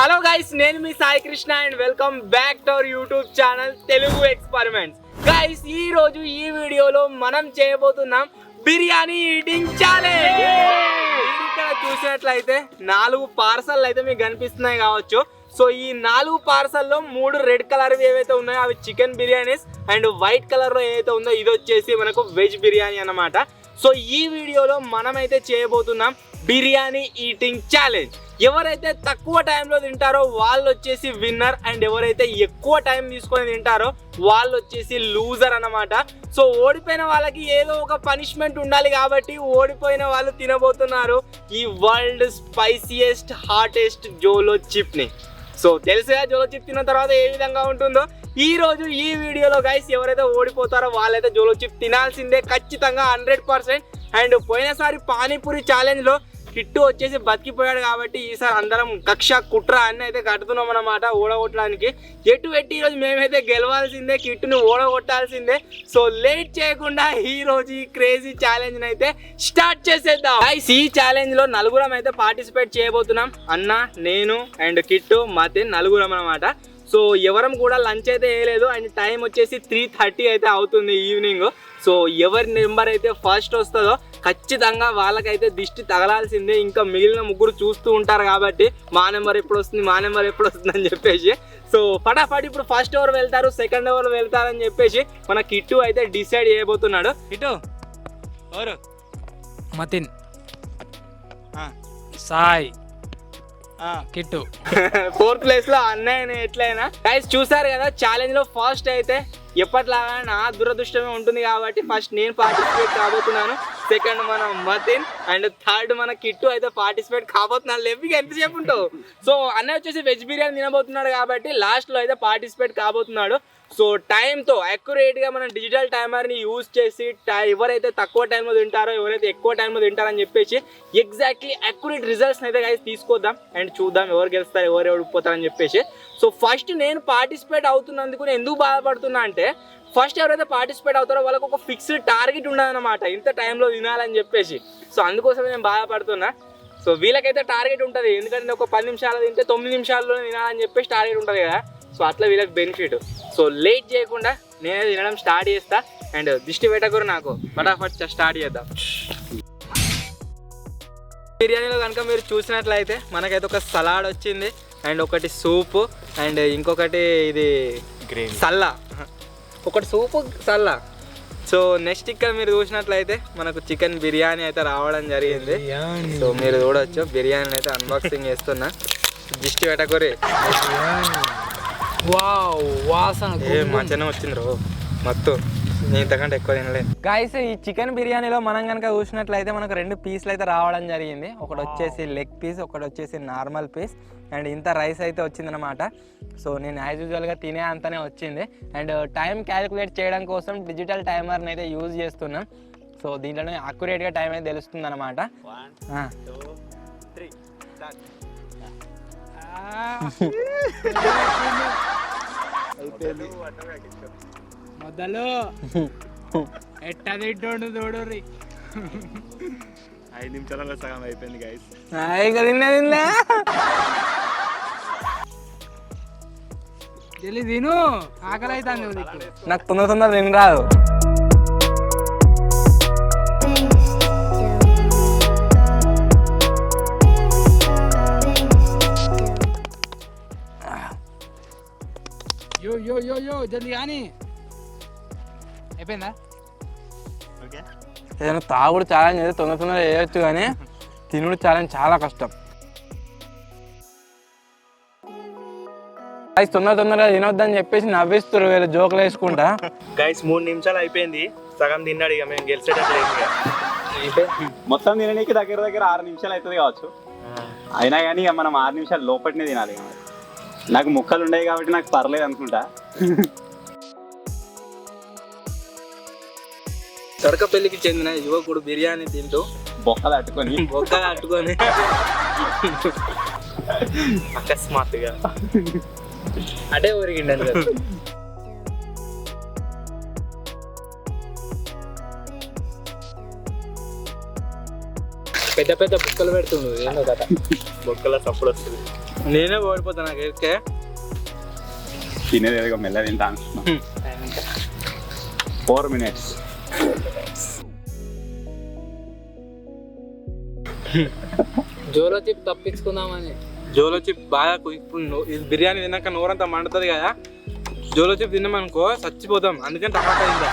Hello guys, నేను మీ Sai Krishna and welcome back to our YouTube channel Telugu experiments. Guys, ఈ రోజు ఈ వీడియోలో మనం చేయబోతున్నాం బిర్యానీ ఈటింగ్ ఛాలెంజ్. ఇక్కడ చూసినట్లయితే 4 పార్సల్ అయితే మీకు కనిపిస్తున్నాయి కావచ్చు. సో ఈ 4 పార్సల్లో 3 రెడ్ కలర్ ఏవైతే ఉన్నాయో అవి chicken biryanis, and white colour లో ఏదైతే ఉందో ఇది వచ్చేసి మనకు వెజ్ బిర్యానీ అన్నమాట. సో ఈ వీడియోలో మనమైతే చేయబోతున్నాం బిర్యానీ ఈటింగ్ ఛాలెంజ్. ఎవరైతే తక్కువ టైంలో తింటారో వాళ్ళు వచ్చేసి విన్నర్, అండ్ ఎవరైతే ఎక్కువ టైం తీసుకొని తింటారో వాళ్ళు వచ్చేసి లూజర్ అన్నమాట. సో ఓడిపోయిన వాళ్ళకి ఏదో ఒక పనిష్మెంట్ ఉండాలి కాబట్టి ఓడిపోయిన వాళ్ళు తినబోతున్నారు ఈ వరల్డ్ స్పైసియెస్ట్ హాటెస్ట్ జోలో చిప్ని. సో తెలుసుగా జోలో చిప్ తిన్న తర్వాత ఏ విధంగా ఉంటుందో. ఈ రోజు ఈ వీడియోలో గైస్ ఎవరైతే ఓడిపోతారో వాళ్ళైతే జోలో చిప్ తినాల్సిందే ఖచ్చితంగా 100%. అండ్ పోయినసారి పానీపూరి ఛాలెంజ్లో కిట్టు వచ్చేసి బతికిపోయాడు కాబట్టి ఈసారి అందరం కక్ష కుట్ర అన్నీ అయితే కట్టుతున్నాం అన్నమాట ఓడగొట్టడానికి. ఎటు పెట్టి ఈరోజు మేమైతే గెలవాల్సిందే, కిట్టుని ఓడగొట్టాల్సిందే. సో లేట్ చేయకుండా ఈ రోజు ఈ క్రేజీ ఛాలెంజ్ అయితే స్టార్ట్ చేసేద్దాం. ఈ ఛాలెంజ్ లో 4 అయితే పార్టిసిపేట్ చేయబోతున్నాం. అన్న, నేను అండ్ కిట్టు, మతిన్ 4 అన్నమాట. సో ఎవరం కూడా లంచ్ అయితే వేయలేదు, అండ్ టైం వచ్చేసి 3:30 అయితే అవుతుంది ఈవినింగ్. సో ఎవరి నెంబర్ అయితే ఫస్ట్ వస్తుందో ఖచ్చితంగా వాళ్ళకైతే దిష్టి తగలాల్సిందే. ఇంకా మిగిలిన 3 చూస్తూ ఉంటారు కాబట్టి మా నెంబర్ ఎప్పుడు వస్తుంది అని చెప్పేసి. సో ఫటాఫట్ ఇప్పుడు ఫస్ట్ ఎవరు వెళ్తారు, సెకండ్ ఎవరు వెళ్తారని చెప్పేసి మన కిట్టు అయితే డిసైడ్ చేయబోతున్నాడు. కిట్టు ఎవరు? Matin, Sai, kit. 4th place లో అన్నయ్య ఎట్లయినా. గైస్ చూసారు కదా, ఛాలెంజ్ లో ఫస్ట్ అయితే ఎప్పటిలాగా నా దురదృష్టమే ఉంటుంది కాబట్టి ఫస్ట్ నేను పార్టిసిపేట్ కాబోతున్నాను. సెకండ్ మన మతిన్, అండ్ థర్డ్ మన కిట్టు అయితే పార్టిసిపేట్ కాబోతున్నాను. లెవ్విగా ఎంతసేపు ఉంటావు. సో అన్నయ్య వచ్చేసి వెజ్ బిర్యానీ తినబోతున్నాడు కాబట్టి లాస్ట్లో అయితే పార్టిసిపేట్ కాబోతున్నాడు. సో టైంతో అక్యురేట్గా మనం డిజిటల్ టైమర్ని యూజ్ చేసి ఎవరైతే తక్కువ టైంలో తింటారో ఎవరైతే ఎక్కువ టైంలో తింటారని చెప్పేసి ఎగ్జాక్ట్లీ అక్యురేట్ రిజల్ట్స్ని అయితే గైస్ తీసుకొద్దాం అండ్ చూద్దాం ఎవరు గెలుస్తారు ఎవరు ఓడిపోతారని చెప్పేసి. సో ఫస్ట్ నేను పార్టిసిపేట్ అవుతున్నందుకు నేను ఎందుకు బాధపడుతున్నా అంటే, ఫస్ట్ ఎవరైతే పార్టిసిపేట్ అవుతారో వాళ్ళకు ఒక ఫిక్స్డ్ టార్గెట్ ఉండదన్నమాట, ఇంత టైంలో తినాలని చెప్పేసి. సో అందుకోసమే నేను బాధపడుతున్నా. సో వీళ్ళకైతే టార్గెట్ ఉంటుంది, ఎందుకంటే ఒక 10 నిమిషాలు తింటే 9 నిమిషాల్లోనే తినాలని చెప్పేసి టార్గెట్ ఉంటుంది కదా. సో అట్లా వీళ్ళకి బెనిఫిట్. సో లేట్ చేయకుండా నేనే తినడం స్టార్ట్ చేస్తా. అండ్ దిష్టి పెట్టకూరు నాకు, ఫటాఫట్ స్టార్ట్ చేద్దాం. బిర్యానీలో కనుక మీరు చూసినట్లయితే మనకైతే ఒక సలాడ్ వచ్చింది, అండ్ ఒకటి సూపు, అండ్ ఇంకొకటి ఇది గ్రేవీ సల్లా, ఒకటి సూపు సల్లా. సో నెక్స్ట్ ఇక్కడ మీరు చూసినట్లయితే మనకు చికెన్ బిర్యానీ అయితే రావడం జరిగింది. సో మీరు చూడవచ్చు బిర్యానీ అయితే అన్బాక్సింగ్ చేస్తున్నా. దిష్టి పెట్టకూరి. వావ్, వాసన మంచిగానే వచ్చింది రో, మొత్తం నేను ఇంతకంటే ఎక్కువ తినలేదు. గైస్, ఈ చికెన్ బిర్యానీలో మనం కనుక చూసినట్లయితే మనకు 2 పీసులు అయితే రావడం జరిగింది. ఒకటి వచ్చేసి లెగ్ పీస్, ఒకటి వచ్చేసి నార్మల్ పీస్, అండ్ ఇంత రైస్ అయితే వచ్చిందనమాట. సో నేను యాజ్ యూజువల్గా తినే అంతనే వచ్చింది. అండ్ టైం క్యాలిక్యులేట్ చేయడం కోసం డిజిటల్ టైమర్ని అయితే యూజ్ చేస్తున్నాం. సో దీంట్లోనే అక్యురేట్గా టైం అయితే తెలుస్తుంది అనమాట. మొదలు ఎట్ట తింటోడు చూడుర్రి. 5 నిమిషాలలో సగం అయిపోయింది గైస్. జల్లి తిను, ఆకలి అవుతుంది. నాకు తొందర తిని రాదు. యో యో యో యో జల్ది కానీ అయిపోయిందా? ఏదైనా తాగుడు ఛాలెంజ్ అయితే తొందర చేయొచ్చు, కానీ తినుడు ఛాలెంజ్ చాలా కష్టం. తొందరగా తినొద్దని చెప్పేసి నవ్విస్తారు వీళ్ళు జోకులు వేసుకుంటా. గైస్ 3 నిమిషాలు అయిపోయింది, సగం తిన్నాడు. ఇక మేము గెలిచేటట్లేదు. మొత్తం తినడానికి దగ్గర 6 నిమిషాలు అవుతుంది కావచ్చు. అయినా కానీ ఇక మనం 6 నిమిషాలు లోపటినే తినాలి. నాకు ముక్కలు ఉన్నాయి కాబట్టి నాకు పర్లేదు అనుకుంటా. తడకపల్లికి చెందిన యువకుడు బిర్యానీ తింటూ బొక్కలు అట్టుకొని అకస్మాత్తుగా అటే ఊరికిండను కదా. పెద్ద పెద్ద బుక్కలు పెడుతుండు ఏందో కదా. బొక్కల సప్పుడు వస్తుంది. నేనే ఓడిపోతాను నాకు ఎక్కే. తినేది ఏదో మెల్ల తింటా అనుకున్నా. 4 minutes. జోలో చిప్ తప్పించుకుందామని. జోలో చిప్ బాగా ఇప్పుడు ఇది బిర్యానీ తిన్నాక నోరంతా మండుతుంది కదా, జోలో చిప్ తిన్నామనుకో చచ్చిపోతాం, అందుకని టమాటా తింటా.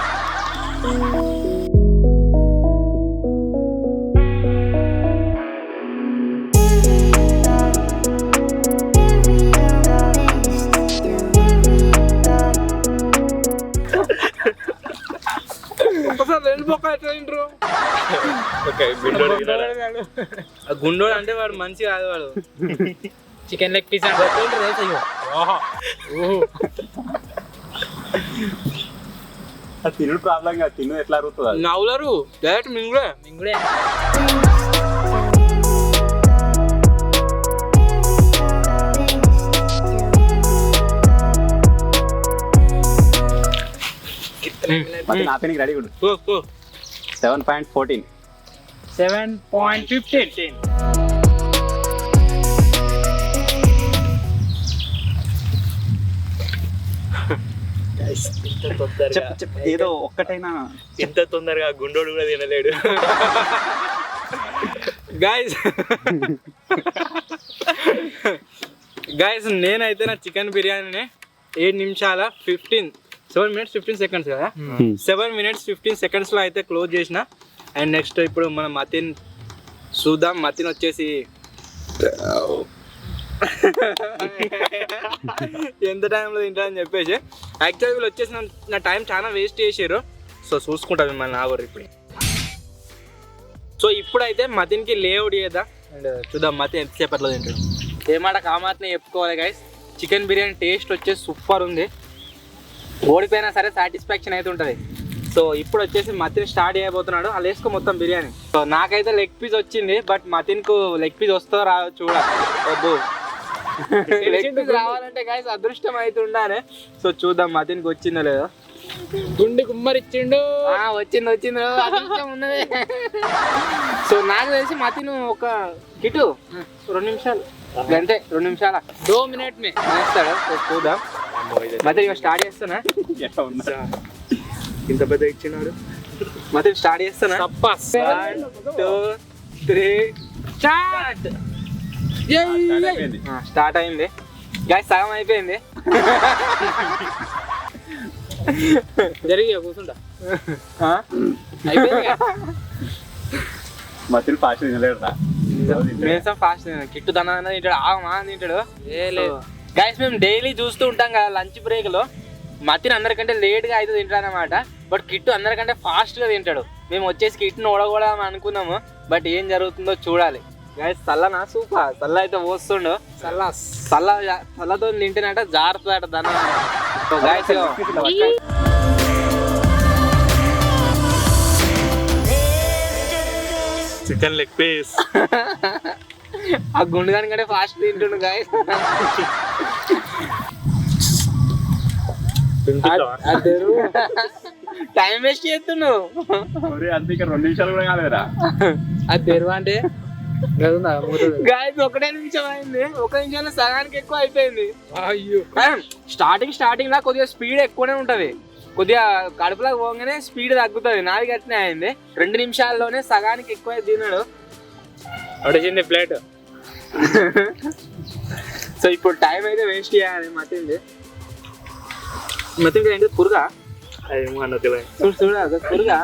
ఒకసారి 2 బొక్కలు ఎట్లా తింటారు? ఆ గుండోడు అంటే వాడు మంచి కాదు, వాడు చికెన్ లెగ్ పీస్ తినుడు ప్రాబ్లం కాదు, తిను ఎట్లా అరుగుతుంది అది. నవ్వులరు డైరెక్ట్ మింగుడే. ಮತ್ತೆ ನಾಪೇನಿಗೆ ರೆಡಿ ಕೊಡು. 7.14. 7.15. చెప్పు ఏదో ఒక్కటైనా. ఇంత తొందరగా గుండోడు కూడా తినలేడు. గైస్ నేనైతే నా చికెన్ బిర్యానీని 7 నిమిషాల 7 minutes 15 seconds కదా, 7 minutes 15 seconds లో అయితే క్లోజ్ చేసిన. అండ్ నెక్స్ట్ ఇప్పుడు మన మతిన్ చూద్దాం. మతిన్ వచ్చేసి ఎంత టైంలో తింటారని చెప్పేసి, యాక్చువల్లీ వీళ్ళు వచ్చేసి నా టైం చాలా వేస్ట్ చేసారు. సో చూసుకుంటాం మిమ్మల్ని ఆగరు ఇప్పుడు. సో ఇప్పుడైతే మతిన్కి లేఅవుట్ చేద్దాం అండ్ చూద్దాం మతిన్ ఎంతసేపట్లో తింటాడు. ఏమాట కామాత్నే చెప్పుకోవాలి గైస్, చికెన్ బిర్యానీ టేస్ట్ వచ్చేసి సూపర్ ఉంది. ఓడిపోయినా సరే సాటిస్ఫాక్షన్ అయితే ఉంటుంది. సో ఇప్పుడు వచ్చేసి మతిన్ స్టార్ట్ చేయబోతున్నాడు. అలా వేసుకో మొత్తం బిర్యానీ. సో నాకైతే లెగ్ పీస్ వచ్చింది, బట్ మతిన్కు లెగ్ పీస్ వస్తుందో రా చూడాలి. వద్దు లెగ్ పీస్ రావాలంటే గైస్ అదృష్టం అయితే ఉండాలి. సో చూద్దాం మతిన్కి వచ్చిందో లేదో. గుండె గుమ్మరిచ్చిండు. వచ్చింది అదృష్టం ఉన్నది. సో నాకు తెలిసి మతిన్ ఒక కిటు 2 నిమిషాలు అంతే, 2 నిమిషాల 2 minute మే వేస్తాడు. చూద్దాం మతిన్ ఇక స్టార్ట్ చేస్తున్నా. ఇంత పెద్ద ఇచ్చినాడు. మతిన్ స్టార్ట్ చేస్తున్నా. 1 2 3 స్టార్ట్. స్టార్ట్ అయింది గైస్, సగం అయిపోయింది. జరిగి కూర్చుంటా. అయిపోయింది మధ్యలో ఫాస్ట్ తినలేడు రా. మేసం ఫాస్ట్ కిట్టు తన తింటాడు, ఆగమా తింటాడు. గైస్ మేము డైలీ చూస్తూ ఉంటాం కదా లంచ్ బ్రేక్ లో, మతిన్ అందరికంటే లేట్గా అయితే తింటాడు అనమాట. బట్ కిట్టు అందరికంటే ఫాస్ట్గా తింటాడు. మేము వచ్చేసి కిట్టును ఓడగొడదాం అనుకున్నాము, బట్ ఏం జరుగుతుందో చూడాలి. గైస్ చల్లనా సూపర్ చల్ల అయితే పోస్తుండు. చల్లతో తింటేనట జారుతుందట దన. Guys chicken leg piece. ఆ గుండు కంటే ఫాస్ట్ తింటుండు గైస్. టైం వేస్ట్ చేస్తున్నావు. అంతే, ఇక 2 నిమిషాలు కూడా కాలేదురా. అది తెరువు అంటే గాయస్ 1 నిమిషం అయింది. 1 నిమిషంలో సగానికి ఎక్కువ అయిపోయింది. అయ్యో స్టార్టింగ్ లా కొద్దిగా స్పీడ్ ఎక్కువనే ఉంటది, కొద్దిగా కడుపులోకి పోగానే స్పీడ్ తగ్గుతుంది. నాది గట్టినే అయింది. 2 నిమిషాల్లోనే సగానికి ఎక్కువ తిన్నాడు. అడిగింది ప్లేట్. సో ఇప్పుడు టైం అయితే వేస్ట్ చేయాలి. మతింది ఏంటి పురుగా చూడ పురుగా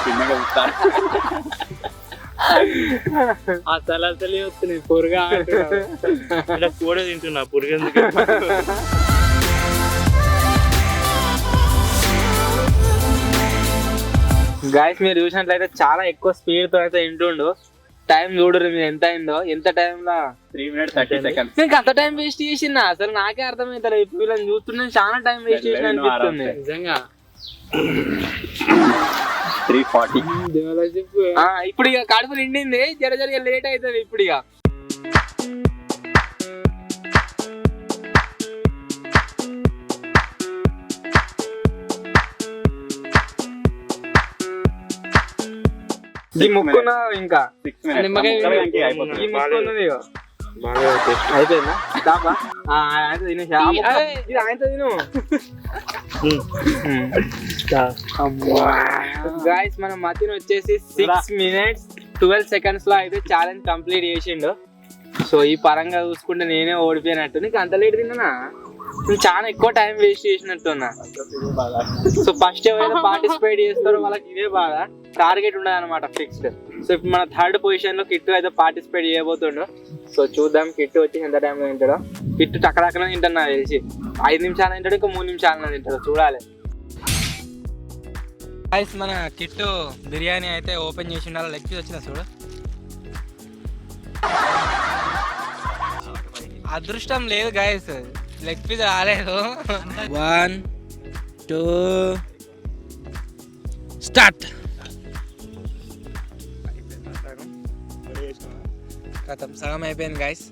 చిన్నగా ఉంటా. ఆ తలతలి వస్తున్నాయి పొరుగా కూడా తింటున్నా పురుగెందుకు. గాయస్ మీరు చూసినట్లయితే చాలా ఎక్కువ స్పీడ్ తో అయితే తింటుండు. టైం చూడరు మీరు ఎంత అయిందో. ఎంత టైంలో 3 minutes 30 seconds. నేను అంత టైం వేస్ట్ చేసిన అసలు నాకే అర్థమవుతారు. ఇప్పుడు వీళ్ళని చూస్తుంటే చాలా టైం వేస్ట్ చేసిన అనిపిస్తుంది నిజంగా. 3:40. ఇప్పుడు ఇక కడుపు నిండింది, జర లేట్ అవుతుంది ఇప్పుడు. ఇక ఈ ముక్కున ఇంకా 6 minutes. నిమ్మకాయ ఈ ముక్కు ఉన్నది. బాగా టేస్ట్. అయిపోయిందా స్టాపా ఆయనతో తినేసి ఇది ఆయనతో తిను గాయస్ మన మతిని వచ్చేసి 6 minutes 12 seconds లో అయితే ఛాలెంజ్ కంప్లీట్ చేసిండు. సో ఈ పరంగా చూసుకుంటే నేనే ఓడిపోయినట్టు. నీకు అంత లేట్ తిన్నా నువ్వు చాలా ఎక్కువ టైం వేస్ట్ చేసినట్టున్నా. సో ఫస్ట్ ఎవరైనా పార్టిసిపేట్ చేస్తారో వాళ్ళకి ఇదే బాగా టార్గెట్ ఉండదు అనమాట ఫిక్స్డ్. సో ఇప్పుడు మన 3rd పొజిషన్ లో కిట్టు అయితే పార్టిసిపేట్ చేయబోతుండు. సో చూద్దాం కిట్టు వచ్చి ఎంత టైంలో తింటాడో. కిట్టు టక్కడక్కన తింటాడు నాకు తెలిసి 5 నిమిషాలు తింటాడు, ఇంకా 3 నిమిషాలు తింటాడు, చూడాలి. గైస్ మన కిట్టు బిర్యానీ అయితే ఓపెన్ చేసి ఉండాలి. లెగ్ పీస్ వచ్చిందా చూడు. అదృష్టం లేదు గైస్, లెగ్ పీస్ రాలేదు. 1 2 స్టార్ట్. కథం సగం అయిపోయింది గైస్.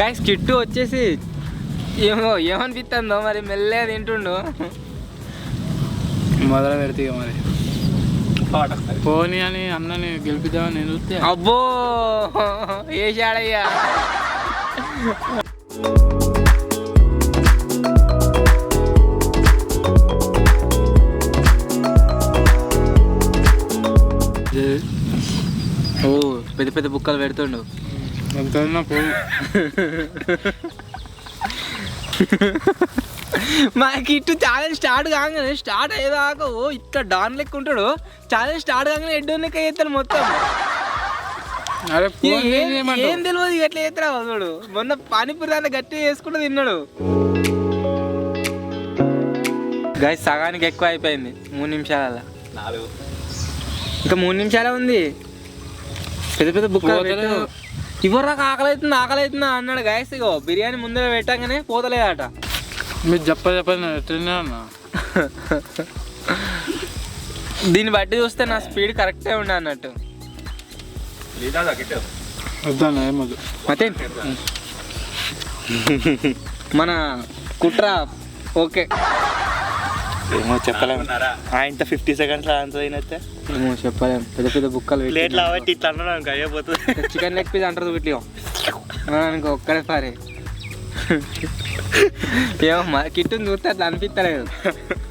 గైస్ కిట్టు వచ్చేసి ఏమనిపిస్తుందో మరి మెల్లగా తింటుండు. మొదలు పెడితే మరి పోనీ అని అన్నని గెలిపిద్దామని నేను చూస్తే అబ్బో వేసాడయ్యా. ఓ పెద్ద పెద్ద బుక్కలు పెడుతుండు. ఎంత పో మా కిట్టు ఛాలెంజ్ స్టార్ట్ కాగానే స్టార్ట్ అయ్యేదాకా ఓ ఇట్లా డాన్ లెక్క ఉంటాడు. ఛాలెంజ్ స్టార్ట్ కాగానే ఎడ్డో లెక్క చేస్తాడు మొత్తం. ఏం తెలియదు ఎట్లా చేస్తారా చూడు. మొన్న పానీపూరి దాన్ని గట్టిగా చేసుకుంటూ తిన్నాడు. గైస్ సగానికి ఎక్కువ అయిపోయింది 3 నిమిషాల. ఇంకా 3 నిమిషాలే ఉంది. పెద్ద పెద్ద బుక్ ఇవ్వరు నాకు ఆకలి అవుతుంది అన్నాడు గైస్. ఇగో బిర్యానీ ముందర పెట్టగానే పోతలేదట. మీరు చెప్పని అన్న. దీన్ని బట్టి చూస్తే నా స్పీడ్ కరెక్టే ఉండే అన్నట్టు. మతే మన కుట్ర ఓకే ఏమో చెప్పలేము. ఆయన 50 seconds అంత తినొచ్చా ఏమో చెప్పలేము. పెద్ద పెద్ద బుక్కలు ప్లేట్లు అవట్టి ఇట్లా అన్నాడు అయ్యపోతుంది. చికెన్ లెగ్ పీస్ అంటారు వీటిలో అనుకో ఒక్కడే సారి. ఏమో కిట్టుని చూస్తే అట్లా అనిపిస్తలేదు.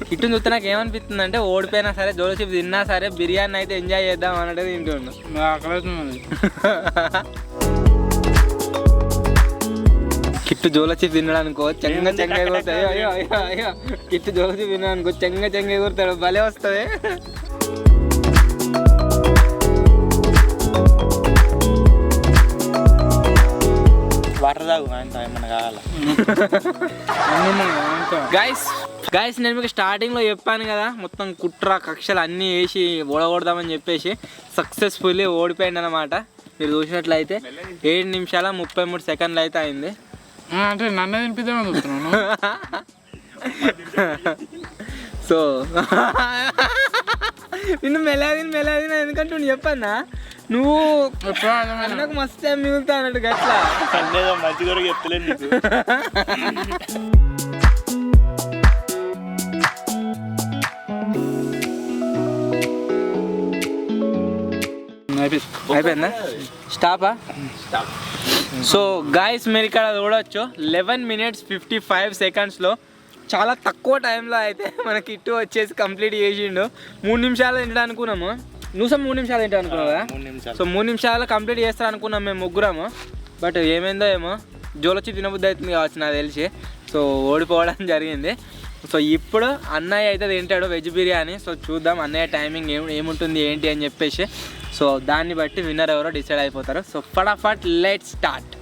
కిట్టుని చూస్తే నాకు ఏమనిపిస్తుంది అంటే ఓడిపోయినా సరే జోలసిప్ తిన్నా సరే బిర్యానీ అయితే ఎంజాయ్ చేద్దాం అన్నట్టు తింటుండు. కిట్టు జోలసిప్ తిన్నాడు అనుకో చెంగ ఎగురుతాడు. అయ్యో అయ్యో అయ్యో కిట్టు జోలసిప్ తిన్నాడు అనుకో చెంగ ఎగురుతాడు. భలే వస్తుంది. వాటర్ తాగు ఏమన్నా కావాలా. గైస్ నేను మీకు స్టార్టింగ్లో చెప్పాను కదా మొత్తం కుట్ర కక్షలు అన్నీ వేసి ఓడగొడదామని చెప్పేసి సక్సెస్ఫుల్లీ ఓడిపోయింది అనమాట. మీరు చూసినట్లయితే 7 నిమిషాల 33 సెకండ్లు అయితే అయింది. అంటే నన్ను తినిపిద్దామని చూస్తున్నాను. సో నిన్ను మెలాదిన ఎందుకంటే నువ్వు చెప్పన్నా నువ్వు నాకు మస్తు టైం మిగులుతా అన్నట్టు గట్లా మంచి కూడా చెప్తలేదు నీకు. అయిపోయిందా స్టాపా? సో గాయస్ మీరు ఇక్కడ చూడవచ్చు 11 minutes 55 secondsలో చాలా తక్కువ టైంలో అయితే మన కిట్టు వచ్చేసి కంప్లీట్ చేసిండు. 3 నిమిషాలు తింటా అనుకున్నాము. నువ్వు 3 నిమిషాలు తింటా అనుకున్నావు కదా. సో 3 నిమిషాలు కంప్లీట్ చేస్తా అనుకున్నాం మేము ముగ్గురము. బట్ ఏమైందో ఏమో జోలొచ్చి తినబుద్ధి అవుతుంది కావచ్చు నాకు తెలిసి. సో ఓడిపోవడం జరిగింది. సో ఇప్పుడు అన్నయ్య అయితే తింటాడు వెజ్ బిర్యానీ. సో చూద్దాం అన్నయ్య టైమింగ్ ఏముంటుంది ఏంటి అని చెప్పేసి. సో దాన్ని బట్టి విన్నర్ ఎవరో డిసైడ్ అయిపోతారు. సో ఫటాఫట్ లెట్స్ స్టార్ట్.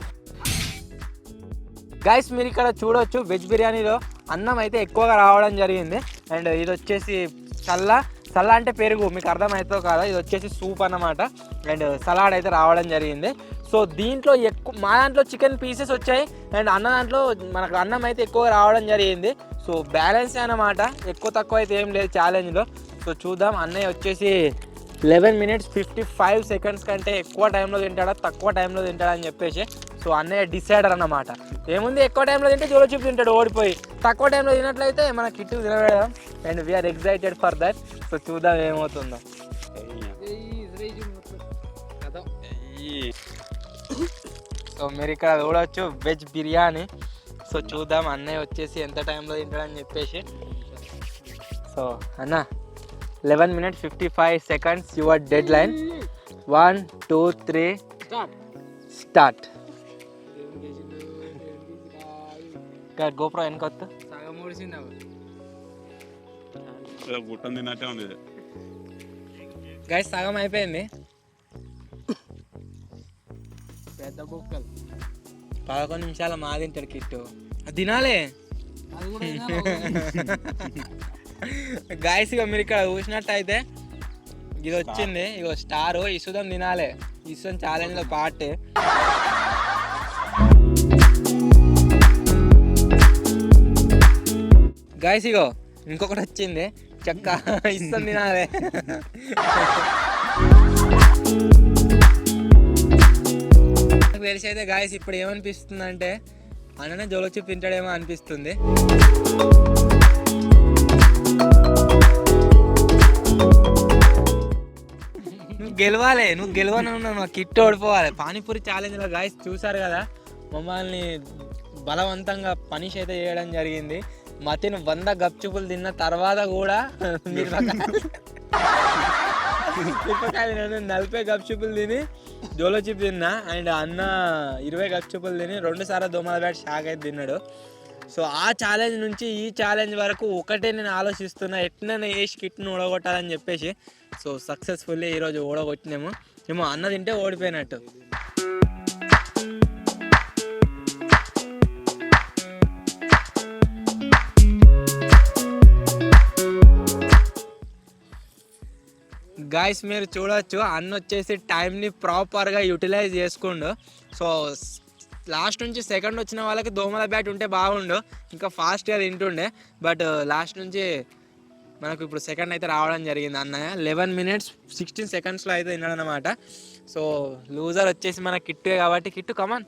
గైస్ మీరు ఇక్కడ చూడొచ్చు వెజ్ బిర్యానీలో అన్నం అయితే ఎక్కువగా రావడం జరిగింది. అండ్ ఇది వచ్చేసి సల్లా అంటే పెరుగు, మీకు అర్థమవుతుందో కాదా, ఇది వచ్చేసి సూప్ అన్నమాట. అండ్ సలాడ్ అయితే రావడం జరిగింది. సో దీంట్లో మా దాంట్లో చికెన్ పీసెస్ వచ్చాయి. అండ్ అన్న దాంట్లో మనకు అన్నం అయితే ఎక్కువగా రావడం జరిగింది. సో బ్యాలెన్స్ అన్నమాట, ఎక్కువ తక్కువ అయితే ఏం లేదు ఛాలెంజ్లో. సో చూద్దాం అన్నయ్య వచ్చేసి 11 minutes 55 seconds కంటే ఎక్కువ టైంలో తింటాడా తక్కువ టైంలో తింటాడా అని చెప్పేసి. సో అన్నయ్య డిసైడర్ అన్నమాట. ఏముంది ఎక్కువ టైంలో తింటే జోలొచ్చిప్ తింటాడు ఓడిపోయి, తక్కువ టైంలో తినట్లయితే మన కిట్టు తినవేయడం. And we're excited for that. So చూద్దాం ఏమవుతుందో. సో మీరు ఇక్కడ చూడవచ్చు వెజ్ బిర్యానీ. సో చూద్దాం అన్నయ్య వచ్చేసి ఎంత టైంలో తింటాడని చెప్పేసి. సో అన్న 11 minutes 55 seconds your deadline. 1 2 3 start. GoPro వెనకొత్త సగం ఓడిసింది గుట్టం తిన్నట్టే ఉంది. గైస్ సగం అయిపోయింది. పెద్ద బొక్కలు 11 నిమిషాల మా తింటాడు కిట్టు. అది తినాలే. అది కూడా గాయస్ ఇక మీరు ఇక్కడ చూసినట్టు అయితే ఇది వచ్చింది. ఇగో స్టార్ ఇసుదం తినాలి. ఇసుదం ఛాలెంజ్ లో పార్ట్. గాయస్ ఇగో ఇంకొకటి వచ్చింది చెక్క. ఇసుదం తినాలి. నాకు తెలిసి అయితే గాయస్ ఇప్పుడు ఏమనిపిస్తుంది అంటే అన్ననే జోలో చిప్ తింటాడేమో అనిపిస్తుంది. నువ్వు గెలవాలి, నువ్వు గెలవనున్నావు, కిట్ ఓడిపోవాలి. పానీపూరి ఛాలెంజ్లో గాయస్ చూసారు కదా, మమ్మల్ని బలవంతంగా పనిష్ అయితే చేయడం జరిగింది. మతిని 100 గప్చుపులు తిన్న తర్వాత కూడా మిరపకాయలు 40 గప్చుపులు తిని జోలో చిప్ తిన్నా. అండ్ అన్న 20 గప్చుపులు తిని 2 సార్లు దోమల బ్యాట్ షాక్ అయితే తిన్నాడు. సో ఆ ఛాలెంజ్ నుంచి ఈ ఛాలెంజ్ వరకు ఒకటే నేను ఆలోచిస్తున్నా, ఎట్లనే వేసి కిట్ను ఓడగొట్టాలని చెప్పేసి. సో సక్సెస్ఫుల్లీ ఈరోజు ఓడగొట్టినాము. ఏమో అన్న తింటే ఓడిపోయినట్టు. గాయస్ మీరు చూడవచ్చు అన్న వచ్చేసి టైంని ప్రాపర్గా యూటిలైజ్ చేసుకుండు. సో లాస్ట్ నుంచి సెకండ్ వచ్చిన వాళ్ళకి దోమల బ్యాట్ ఉంటే బాగుండు, ఇంకా ఫాస్ట్గా తింటుండే. బట్ లాస్ట్ నుంచి మనకు ఇప్పుడు సెకండ్ అయితే రావడం జరిగింది. అన్నయ్య 11 minutes 16 seconds అయితే తిన్నాడు అనమాట. సో లూజర్ వచ్చేసి మన కిట్టే కాబట్టి, కిట్టు కమాన్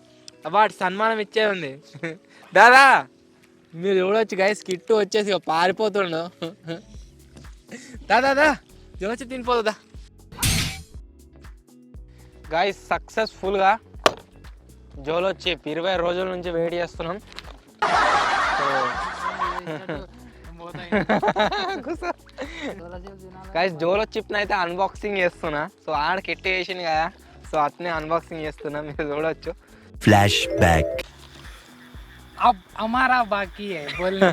వాటి సన్మానం ఇచ్చే ఉంది. దాదా మీరు చూడవచ్చు గైస్, కిట్టు వచ్చేసి పారిపోతుండు. దాదా జోచి తినిపోదా గాయస్. సక్సెస్ఫుల్గా జోలో చిప్ 20 రోజుల నుంచి వెయిట్ చేస్తున్నాం. గాయస్ జోలో చిప్ని అయితే అన్బాక్సింగ్ చేస్తున్నా. సో ఆడ కిట్ వేసింది కదా, సో అట్నే అన్బాక్సింగ్ చేస్తున్నా, మీరు చూడొచ్చు. Flash back. अब हमारा बाकी है बोलने.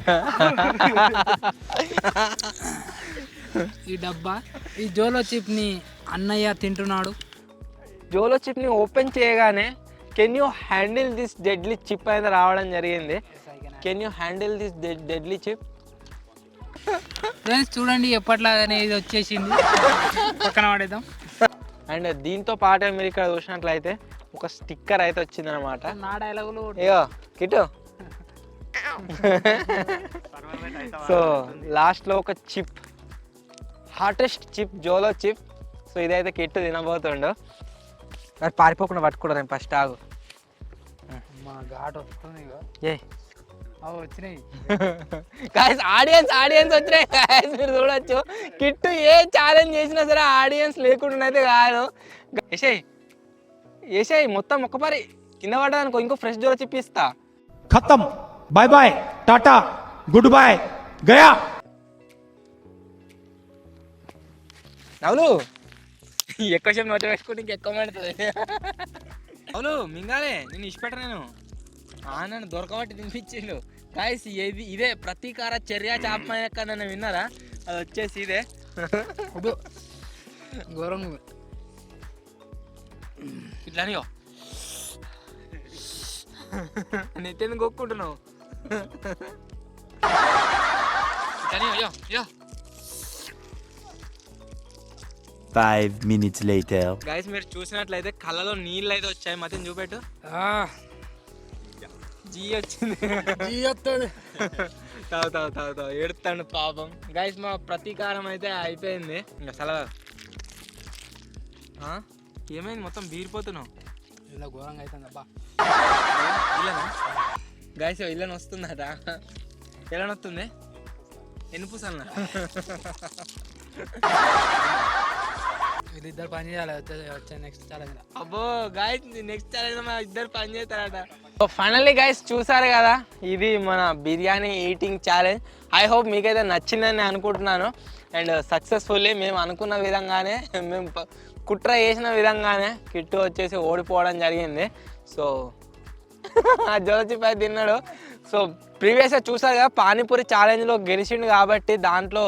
ఈ డబ్బా ఈ జోలో చిప్ ని అన్నయ్య తింటున్నాడు. జోలో చిప్ని ఓపెన్ చేయగానే can you handle this deadly chip అయితే రావడం జరిగింది. Can you handle this deadly chip? Friends చూడండి ఎప్పట్లాగానే ఇది వచ్చేసింది. పక్కన పడేద్దాం. అండ్ దీంతో పాటే మీరు ఇక్కడ చూసినట్లయితే ఒక స్టిక్కర్ అయితే వచ్చింది అనమాట. నా డైలాగులు అయ్యో కిట్టు. సో లాస్ట్లో ఒక chip, hottest chip Jolo chip. So ఇదైతే కిట్టు తినబోతుండు. అది పారిపోకుండా పట్టుకుంటా నేను ఫస్ట్. ఆగు మా ఘాట్ వస్తుంది. ఏ అవి వచ్చినాయి గాయ్స్, ఆడియన్స్ వచ్చినాయి గాయ్స్, మీరు చూడొచ్చు. కిట్టు ఏ ఛాలెంజ్ చేసినా సరే ఆడియన్స్ లేకుండా అయితే కాదు. ఏసాయి మొత్తం ఒక్కపారి కింద పడ్డానుకో, ఇంకో ఫ్రెష్ జోలో చిప్ ఇస్తా. खत्म, bye bye, tata, goodbye, गया. అవును ఎక్కువ సేపు నోట వేసుకుంటే ఇంకెక్కువ పడుతుంది. అవును మింగాలే, నేను ఇష్టపెట్ట. నేను నన్ను దొరకబట్టి తినిపించిండు గాయస్. ఇదే ప్రతీకార చర్య చాప నన్ను విన్నారా? అది వచ్చేసి ఇదే. ఘోరంగా ఇట్లానియో నెత్తెందుకు కొక్కుంటున్నావు? ఇట్లానియో 5 minutes later. గైస్ మీరు చూసినట్లయితే కళ్ళలో నీళ్ళు అయితే వచ్చాయి. మధ్యన చూపెట్టు. జీ వచ్చింది. తావు ఏడుతాడు పాపం. గైస్ మా ప్రతీకారం అయితే అయిపోయింది. ఇంకా సలహా ఏమైంది? మొత్తం బీరిపోతున్నావు. ఇలా ఘోరంగా అవుతుంది అబ్బా. ఇల్లనా గైస్? ఇల్లని వస్తుందట. ఎలా వస్తుంది? ఎన్నిపూసన్న వీళ్ళిద్దరు పని చేయాలి వచ్చే నెక్స్ట్ ఛాలెంజ్. అబ్బో గాయస్ నెక్స్ట్ ఛాలెంజ్ మా ఇద్దరు పని చేస్తారట. ఫైనల్లీ గైస్ చూసారు కదా, ఇది మన biryani eating challenge. I hope మీకైతే నచ్చిందని అనుకుంటున్నాను. అండ్ సక్సెస్ఫుల్లీ మేము అనుకున్న విధంగానే, మేము కుట్ర చేసిన విధంగానే కిట్టు వచ్చేసి ఓడిపోవడం జరిగింది. సో ఆ జోలచిపై తిన్నాడు. సో ప్రీవియస్గా చూసారు కదా, పానీపూరి ఛాలెంజ్లో గెలిచిండు కాబట్టి దాంట్లో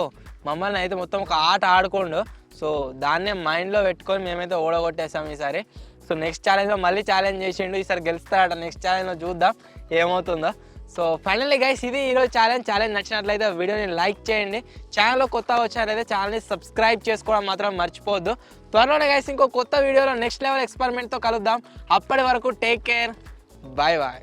మమ్మల్ని అయితే మొత్తం ఒక ఆట ఆడుకోండు. సో దాన్నే మైండ్లో పెట్టుకొని మేమైతే ఓడగొట్టేసాం ఈసారి. సో నెక్స్ట్ ఛాలెంజ్లో మళ్ళీ ఛాలెంజ్ చేసిండు, ఈసారి గెలుస్తాడట. నెక్స్ట్ ఛాలెంజ్లో చూద్దాం ఏమవుతుందో. సో ఫైనల్లీ గైస్ ఇది ఈరోజు ఛాలెంజ్ నచ్చినట్లయితే వీడియోని లైక్ చేయండి. ఛానల్లో కొత్తగా వచ్చినట్లయితే ఛానల్ని సబ్స్క్రైబ్ చేసుకోవడం మాత్రం మర్చిపోవద్దు. త్వరలోనే గైస్ ఇంకో కొత్త వీడియోలో నెక్స్ట్ లెవెల్ ఎక్స్పెరిమెంట్తో కలుద్దాం. అప్పటి వరకు టేక్ కేర్, బాయ్ బాయ్.